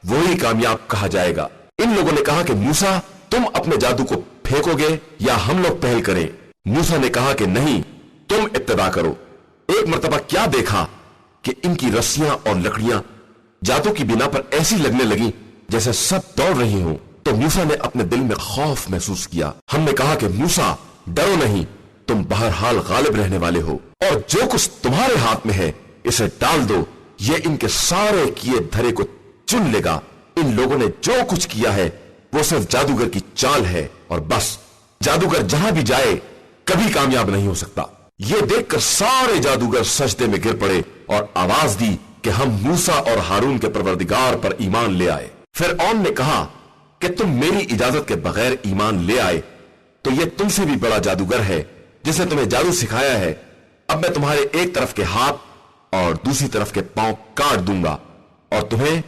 وہی کامیاب کہا جائے گا. ان لوگوں نے کہا کہ موسیٰ تم اپنے جادو کو پھینکو گے یا ہم لوگ پہل کریں؟ موسیٰ نے کہا کہ نہیں، تم ابتدا کرو. ایک مرتبہ کیا دیکھا کہ ان کی رسیاں اور لکڑیاں جادو کی بنا پر ایسی لگنے لگیں جیسے سب دوڑ رہی ہوں. تو موسیٰ نے اپنے دل میں خوف محسوس کیا. ہم نے کہا کہ موسیٰ ڈرو نہیں، تم بہرحال غالب رہنے والے ہو، اور جو کچھ تمہارے ہاتھ میں ہے اسے ڈال دو، یہ ان کے سارے کیے دھرے کو چن لے گا. ان لوگوں نے جو کچھ کیا ہے وہ صرف جادوگر کی چال ہے اور بس. جادوگر جہاں بھی جائے کبھی کامیاب نہیں ہو سکتا. یہ دیکھ کر سارے جادوگر سجدے میں گر پڑے اور آواز دی کہ ہم موسیٰ اور ہارون کے پروردگار پر ایمان لے آئے. فرعون نے کہا کہ تم میری اجازت کے بغیر ایمان لے آئے تو یہ تم سے بھی بڑا جادوگر ہے جس نے تمہیں جادو سکھایا ہے. اب میں تمہارے ایک طرف کے ہاتھ اور دوسری طرف کے پاؤں کاٹ دوں گا اور تمہیں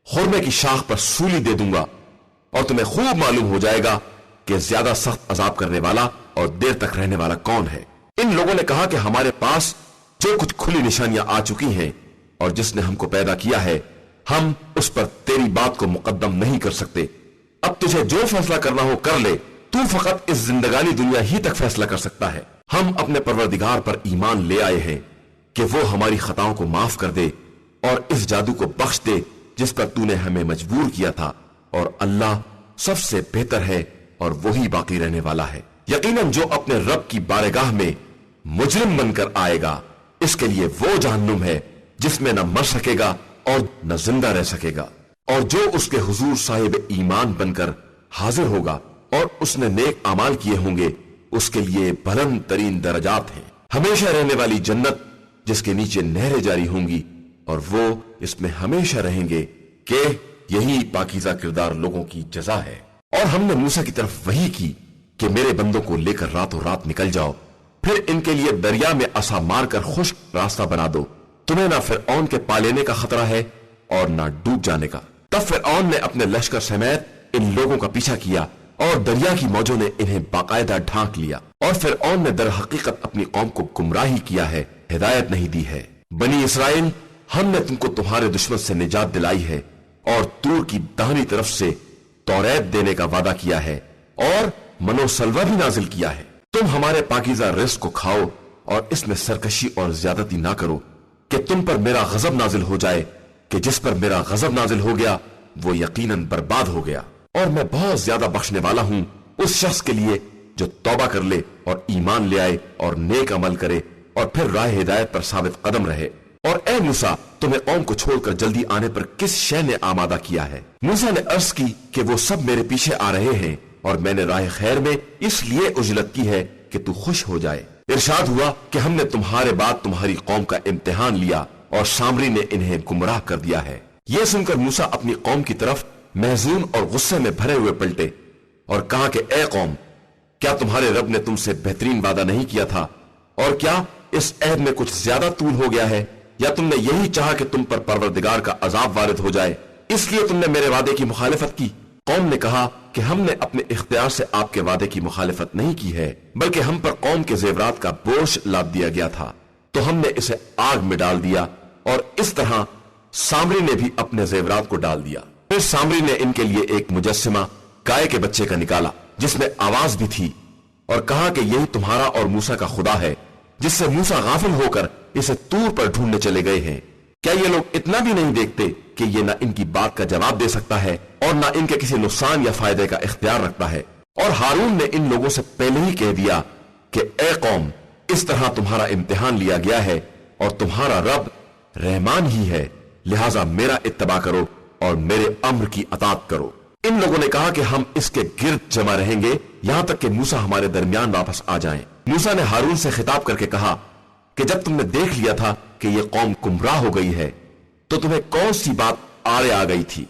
خرمے کی شاخ پر سولی دے دوں گا، اور تمہیں خوب معلوم ہو جائے گا کہ زیادہ سخت عذاب کرنے والا اور دیر تک رہنے والا کون ہے. ان لوگوں نے کہا کہ ہمارے پاس جو کچھ کھلی نشانیاں آ چکی ہیں اور جس نے ہم کو پیدا کیا ہے ہم اس پر تیری بات کو مقدم نہیں کر سکتے. اب تجھے جو فیصلہ کرنا ہو کر لے، تو فقط اس زندگانی دنیا ہی تک فیصلہ کر سکتا ہے. ہم اپنے پروردگار پر ایمان لے آئے ہیں کہ وہ ہماری خطاؤں کو معاف کر دے اور اس جادو کو بخش دے جس پر تو نے ہمیں مجبور کیا تھا، اور اللہ سب سے بہتر ہے اور وہی باقی رہنے والا ہے. یقیناً جو اپنے رب کی بارگاہ میں مجرم بن کر آئے گا اس کے لیے وہ جہنم ہے جس میں نہ مر سکے گا اور نہ زندہ رہ سکے گا. اور جو اس کے حضور صاحب ایمان بن کر حاضر ہوگا اور اس نے نیک اعمال کیے ہوں گے اس کے لیے بلند ترین درجات ہیں، ہمیشہ رہنے والی جنت جس کے نیچے نہریں جاری ہوں گی، اور وہ اس میں ہمیشہ رہیں گے کہ یہی پاکیزہ کردار لوگوں کی جزا ہے. اور ہم نے موسیٰ کی طرف وحی کی کہ میرے بندوں کو لے کر راتوں رات نکل جاؤ، پھر ان کے لیے دریا میں عصا مار کر خشک راستہ بنا دو. تمہیں نہ فرعون کے پا لینے کا خطرہ ہے اور نہ ڈوب جانے کا. تب فرعون نے اپنے لشکر سمیت ان لوگوں کا پیچھا کیا اور دریا کی موجوں نے انہیں باقاعدہ ڈھانک لیا. اور فرعون نے در حقیقت اپنی قوم کو گمراہی کیا ہے، ہدایت نہیں دی ہے. بنی اسرائیل، ہم نے تم کو تمہارے دشمن سے نجات دلائی ہے اور طور کی داہنی طرف سے توریت دینے کا وعدہ کیا ہے اور منو سلوہ بھی نازل کیا ہے. تم ہمارے پاکیزہ رزق کو کھاؤ اور اس میں سرکشی اور زیادتی نہ کرو کہ تم پر میرا غضب نازل ہو جائے، کہ جس پر میرا غضب نازل ہو گیا وہ یقیناً برباد ہو گیا. اور میں بہت زیادہ بخشنے والا ہوں اس شخص کے لیے جو توبہ کر لے اور ایمان لے آئے اور نیک عمل کرے اور پھر راہ ہدایت پر ثابت قدم رہے. اور اے موسیٰ، تمہیں قوم کو چھوڑ کر جلدی آنے پر کس شے نے آمادہ کیا ہے؟ موسیٰ نے عرض کی کہ وہ سب میرے پیچھے آ رہے ہیں اور میں نے راہ خیر میں اس لیے اجلت کی ہے کہ تو خوش ہو جائے. ارشاد ہوا کہ ہم نے تمہارے بعد تمہاری قوم کا امتحان لیا اور سامری نے انہیں گمراہ کر دیا ہے. یہ سن کر موسیٰ اپنی قوم کی طرف محزون اور غصے میں بھرے ہوئے پلٹے اور کہا کہ اے قوم، کیا تمہارے رب نے تم سے بہترین وعدہ نہیں کیا تھا؟ اور کیا اس عہد میں کچھ زیادہ طول ہو گیا ہے؟ یا تم نے یہی چاہا کہ تم پر پروردگار کا عذاب وارد ہو جائے، اس لیے تم نے میرے وعدے کی مخالفت کی؟ قوم نے کہا کہ ہم نے اپنے اختیار سے آپ کے وعدے کی مخالفت نہیں کی ہے، بلکہ ہم پر قوم کے زیورات کا بوجھ لاد دیا گیا تھا تو ہم نے اسے آگ میں ڈال دیا، اور اس طرح سامری نے بھی اپنے زیورات کو ڈال دیا. پھر سامری نے ان کے لیے ایک مجسمہ گائے کے بچے کا نکالا جس میں آواز بھی تھی، اور کہا کہ یہی تمہارا اور موسیٰ کا خدا ہے، جس سے موسیٰ غافل ہو کر اسے طور پر ڈھونڈنے چلے گئے ہیں. کیا یہ لوگ اتنا بھی نہیں دیکھتے کہ یہ نہ ان کی بات کا جواب دے سکتا ہے اور نہ ان کے کسی نقصان یا فائدے کا اختیار رکھتا ہے؟ اور ہارون نے ان لوگوں سے پہلے ہی کہہ دیا کہ اے قوم، اس طرح تمہارا امتحان لیا گیا ہے اور تمہارا رب رحمان ہی ہے، لہٰذا میرا اتباع کرو اور میرے امر کی اطاعت کرو. ان لوگوں نے کہا کہ ہم اس کے گرد جمع رہیں گے یہاں تک کہ موسیٰ ہمارے درمیان واپس آ جائیں. موسیٰ نے ہارون سے خطاب کر کے کہا کہ جب تم نے دیکھ لیا تھا کہ یہ قوم گمراہ ہو گئی ہے تو تمہیں کون سی بات آڑے آ گئی تھی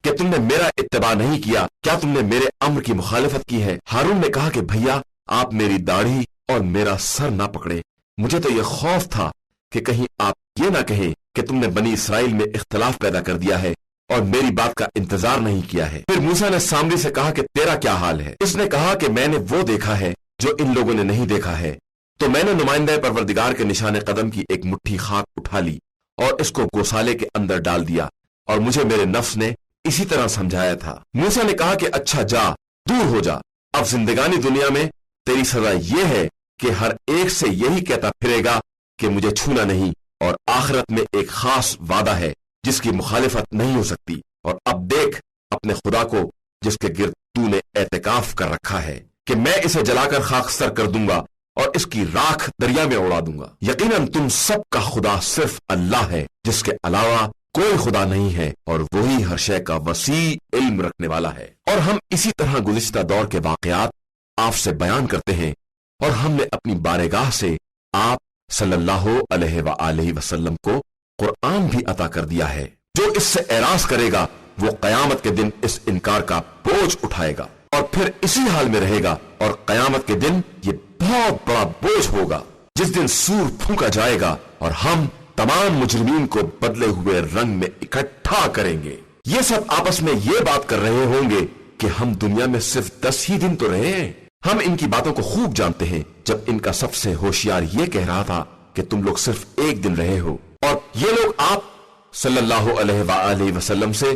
کہ تم نے میرا اتباع نہیں کیا؟ کیا تم نے میرے امر کی مخالفت کی ہے؟ ہارون نے کہا کہ بھیا، آپ میری داڑھی اور میرا سر نہ پکڑے، مجھے تو یہ خوف تھا کہ کہیں آپ یہ نہ کہیں کہ تم نے بنی اسرائیل میں اختلاف پیدا کر دیا ہے اور میری بات کا انتظار نہیں کیا ہے۔ پھر موسیٰ نے سامری سے کہا کہ تیرا کیا حال ہے؟ اس نے کہا کہ میں نے وہ دیکھا ہے جو ان لوگوں نے نہیں دیکھا ہے۔ تو میں نے نمائندہ پروردگار کے نشان قدم کی ایک مٹھی خاک اٹھا لی اور اس کو گوسالے کے اندر ڈال دیا، اور مجھے میرے نفس نے اسی طرح سمجھایا تھا۔ موسیٰ نے کہا کہ اچھا جا، دور ہو جا، اب زندگانی دنیا میں تیری سزا یہ ہے کہ ہر ایک سے یہی کہتا پھرے گا کہ مجھے چھونا نہیں، اور آخرت میں ایک خاص وعدہ ہے جس کی مخالفت نہیں ہو سکتی۔ اور اب دیکھ اپنے خدا کو جس کے گرد تو نے اعتکاف کر رکھا ہے کہ میں اسے جلا کر خاکستر کر دوں گا اور اس کی راکھ دریا میں اڑا دوں گا۔ یقیناً تم سب کا خدا صرف اللہ ہے، جس کے علاوہ کوئی خدا نہیں ہے، اور وہی ہر شے کا وسیع علم رکھنے والا ہے۔ اور ہم اسی طرح گزشتہ دور کے واقعات آپ سے بیان کرتے ہیں، اور ہم نے اپنی بارگاہ سے آپ صلی اللہ علیہ وآلہ وسلم کو قرآن بھی عطا کر دیا ہے۔ جو اس سے اعراض کرے گا وہ قیامت کے دن اس انکار کا بوجھ اٹھائے گا اور پھر اسی حال میں رہے گا، اور قیامت کے دن یہ بہت بڑا بوجھ ہوگا جس دن سور پھونکا جائے گا اور ہم تمام مجرمین کو بدلے ہوئے رنگ میں اکٹھا کریں گے۔ یہ سب آپس میں یہ بات کر رہے ہوں گے کہ ہم دنیا میں صرف 10 ہی دن تو رہے ہیں۔ ہم ان کی باتوں کو خوب جانتے ہیں، جب ان کا سب سے ہوشیار یہ کہہ رہا تھا کہ تم لوگ صرف 1 دن رہے ہو، اور یہ لوگ آپ صلی اللہ علیہ وآلہ وسلم سے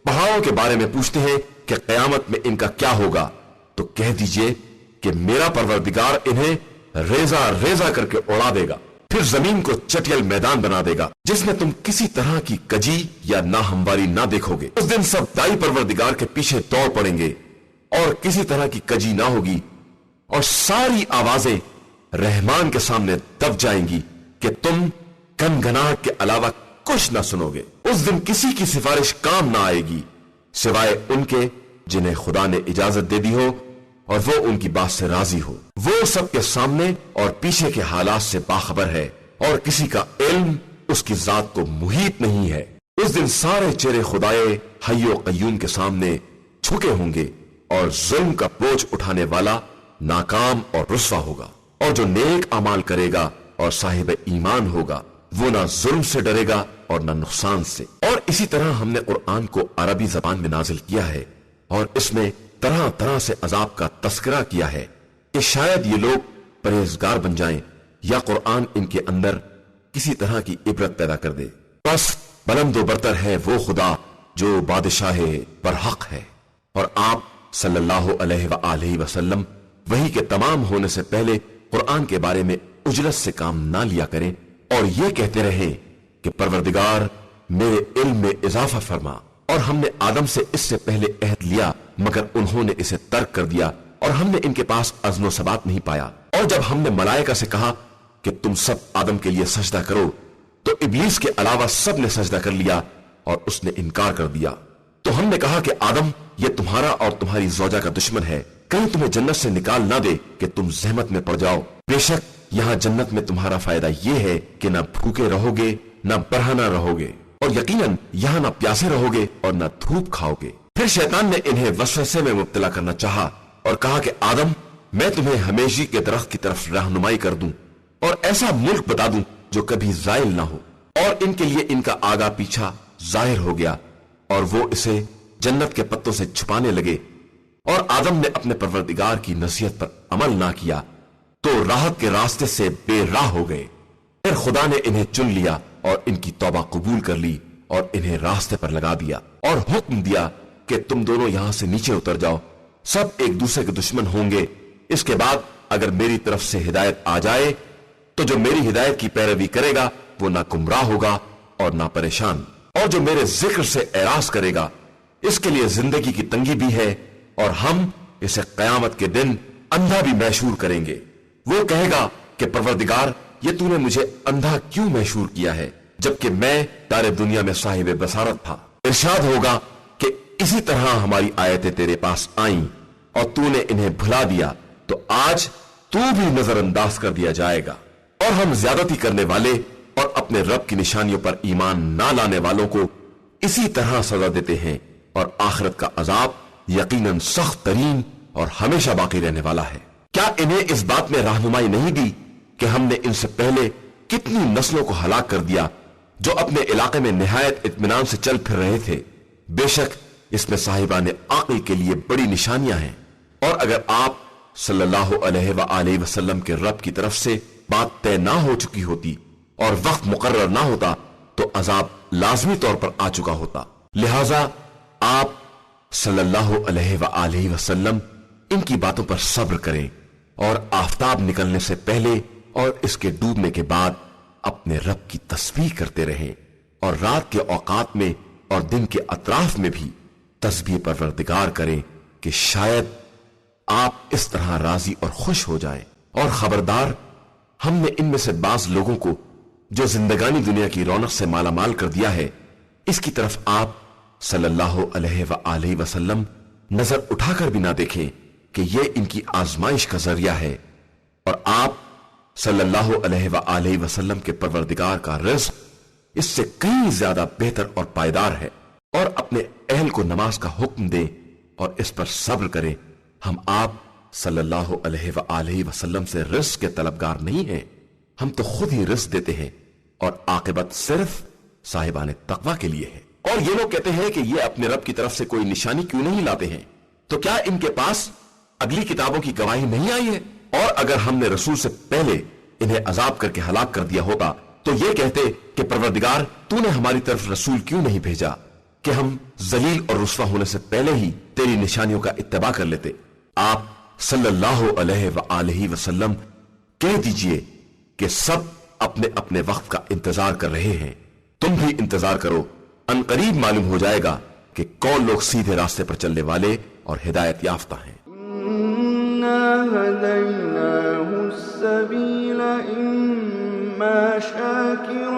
پہاڑوں کے بارے میں پوچھتے ہیں کہ قیامت میں ان کا کیا ہوگا، تو کہہ دیجئے کہ میرا پروردگار انہیں ریزہ ریزہ کر کے اڑا دے گا، پھر زمین کو چٹیل میدان بنا دے گا جس میں تم کسی طرح کی کجی یا ناہمواری نہ دیکھو گے۔ اس دن سب دائی پروردگار کے پیچھے دوڑ پڑیں گے اور کسی طرح کی کجی نہ ہوگی، اور ساری آوازیں رحمان کے سامنے دب جائیں گی کہ تم گنگناہٹ کے علاوہ کچھ نہ سنو گے۔ اس دن کسی کی سفارش کام نہ آئے گی سوائے ان کے جنہیں خدا نے اجازت دے دی ہو اور وہ ان کی بات سے راضی ہو۔ وہ سب کے سامنے اور پیچھے کے حالات سے باخبر ہے، اور کسی کا علم اس کی ذات کو محیط نہیں ہے۔ اس دن سارے چہرے خدائے حی و قیوم کے سامنے جھکے ہوں گے، اور ظلم کا بوجھ اٹھانے والا ناکام اور رسوا ہوگا، اور جو نیک اعمال کرے گا اور صاحب ایمان ہوگا وہ نہ ظلم سے ڈرے گا اور نہ نقصان سے۔ اور اسی طرح ہم نے قرآن کو عربی زبان میں نازل کیا ہے، اور اس میں طرح طرح سے عذاب کا تذکرہ کیا ہے کہ شاید یہ لوگ پرہیزگار بن جائیں یا قرآن ان کے اندر کسی طرح کی عبرت پیدا کر دے۔ بس بلند و برتر ہے وہ خدا جو بادشاہ برحق ہے، اور آپ صلی اللہ علیہ وآلہ وسلم وحی کے تمام ہونے سے پہلے قرآن کے بارے میں اجلت سے کام نہ لیا کریں، اور یہ کہتے رہیں کہ پروردگار میرے علم میں اضافہ فرما۔ اور ہم نے آدم سے اس سے پہلے عہد لیا مگر انہوں نے اسے ترک کر دیا، اور ہم نے ان کے پاس عزم و ثبات نہیں پایا۔ اور جب ہم نے ملائکہ سے کہا کہ تم سب آدم کے لیے سجدہ کرو تو ابلیس کے علاوہ سب نے سجدہ کر لیا اور اس نے انکار کر دیا۔ تو ہم نے کہا کہ آدم یہ تمہارا اور تمہاری زوجہ کا دشمن ہے، کہیں تمہیں جنت سے نکال نہ دے کہ تم زحمت میں پڑ جاؤ۔ بے شک یہاں جنت میں تمہارا فائدہ یہ ہے کہ نہ بھوکے رہو گے نہ برہنہ رہو گے، اور یقیناً یہاں نہ پیاسے رہو گے اور نہ دھوپ کھاؤ گے۔ پھر شیطان نے انہیں وسوسے میں مبتلا کرنا چاہا اور کہا کہ آدم میں تمہیں ہمیشی کے درخت کی طرف رہنمائی کر دوں اور ایسا ملک بتا دوں جو کبھی زائل نہ ہو۔ اور ان کے لیے ان کا آگا پیچھا ظاہر ہو گیا اور وہ اسے جنت کے پتوں سے چھپانے لگے، اور آدم نے اپنے پروردگار کی نصیحت پر عمل نہ کیا تو راحت کے راستے سے بے راہ ہو گئے۔ پھر خدا نے انہیں چن لیا اور ان کی توبہ قبول کر لی اور انہیں راستے پر لگا دیا، اور حکم دیا کہ تم دونوں یہاں سے نیچے اتر جاؤ، سب ایک دوسرے کے دشمن ہوں گے۔ اس کے بعد اگر میری طرف سے ہدایت آ جائے تو جو میری ہدایت کی پیروی کرے گا وہ نہ گمراہ ہوگا اور نہ پریشان، اور جو میرے ذکر سے اعراض کرے گا اس کے لیے زندگی کی تنگی بھی ہے، اور ہم اسے قیامت کے دن اندھا بھی محشور کریں گے۔ وہ کہے گا کہ پروردگار یہ تو نے مجھے اندھا کیوں محشور کیا ہے جبکہ میں دار دنیا میں صاحب بصارت تھا۔ ارشاد ہوگا کہ اسی طرح ہماری آیتیں تیرے پاس آئیں اور تو نے انہیں بھلا دیا، تو آج تو بھی نظر انداز کر دیا جائے گا۔ اور ہم زیادتی کرنے والے اور اپنے رب کی نشانیوں پر ایمان نہ لانے والوں کو اسی طرح سزا دیتے ہیں، اور آخرت کا عذاب یقیناً سخت ترین اور ہمیشہ باقی رہنے والا ہے۔ کیا انہیں اس بات میں رہنمائی نہیں دی کہ ہم نے ان سے پہلے کتنی نسلوں کو ہلاک کر دیا جو اپنے علاقے میں نہایت اطمینان سے چل پھر رہے تھے، بے شک اس میں صاحبان عقل کے لیے بڑی نشانیاں ہیں، اور اگر آپ صلی اللہ علیہ وآلہ وسلم کے رب کی طرف سے بات طے نہ ہو چکی ہوتی اور وقت مقرر نہ ہوتا تو عذاب لازمی طور پر آ چکا ہوتا۔ لہذا آپ صلی اللہ علیہ وآلہ وسلم ان کی باتوں پر صبر کریں اور آفتاب نکلنے سے پہلے اور اس کے ڈوبنے کے بعد اپنے رب کی تسبیح کرتے رہیں، اور رات کے اوقات میں اور دن کے اطراف میں بھی تسبیح پروردگار کریں کہ شاید آپ اس طرح راضی اور خوش ہو جائیں۔ اور خبردار، ہم نے ان میں سے بعض لوگوں کو جو زندگانی دنیا کی رونق سے مالا مال کر دیا ہے، اس کی طرف آپ صلی اللہ علیہ وآلہ وسلم نظر اٹھا کر بھی نہ دیکھیں کہ یہ ان کی آزمائش کا ذریعہ ہے، اور آپ صلی اللہ علیہ وآلہ وسلم کے پروردگار کا رزق اس سے کہیں زیادہ بہتر اور پائیدار ہے۔ اور اپنے اہل کو نماز کا حکم دیں اور اس پر صبر کریں۔ ہم آپ صلی اللہ علیہ وآلہ وسلم سے رزق کے طلبگار نہیں ہیں، ہم تو خود ہی رزق دیتے ہیں، اور عاقبت صرف صاحبان تقوی کے لیے ہے۔ اور یہ لوگ کہتے ہیں کہ یہ اپنے رب کی طرف سے کوئی نشانی کیوں نہیں لاتے ہیں؟ تو کیا ان کے پاس اگلی کتابوں کی گواہی نہیں آئی ہے؟ اور اگر ہم نے رسول سے پہلے انہیں عذاب کر کے ہلاک کر دیا ہوتا تو یہ کہتے کہ پروردگار تو نے ہماری طرف رسول کیوں نہیں بھیجا کہ ہم ذلیل اور رسوا ہونے سے پہلے ہی تیری نشانیوں کا اتباع کر لیتے۔ آپ صلی اللہ علیہ وآلہ وسلم کہہ دیجئے کہ سب اپنے اپنے وقت کا انتظار کر رہے ہیں، تم بھی انتظار کرو، ان قریب معلوم ہو جائے گا کہ کون لوگ سیدھے راستے پر چلنے والے اور ہدایت یافتہ ہیں۔ إِنَّا هَدَيْنَاهُ السَّبِيلَ إِمَّا شَاكِرًا